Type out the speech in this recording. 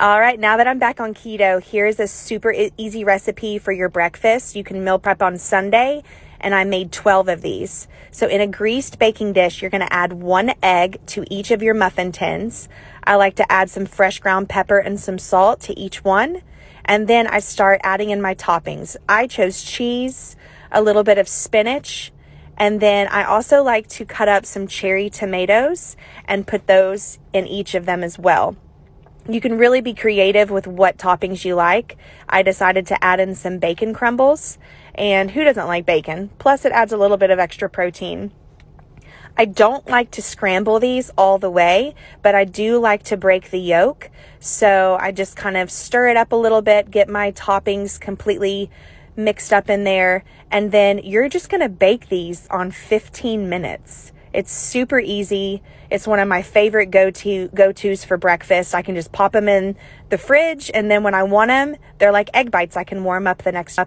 All right, now that I'm back on keto, here's a super easy recipe for your breakfast. You can meal prep on Sunday, and I made 12 of these. So in a greased baking dish, you're gonna add 1 egg to each of your muffin tins. I like to add some fresh ground pepper and some salt to each one. And then I start adding in my toppings. I chose cheese, a little bit of spinach, and then I also like to cut up some cherry tomatoes and put those in each of them as well. You can really be creative with what toppings you like. I decided to add in some bacon crumbles, and who doesn't like bacon? Plus it adds a little bit of extra protein. I don't like to scramble these all the way, but I do like to break the yolk. So I just kind of stir it up a little bit, get my toppings completely mixed up in there, and then you're just gonna bake these on 15 minutes. It's super easy. It's one of my favorite go-tos for breakfast. I can just pop them in the fridge, and then when I want them, they're like egg bites. I can warm up the next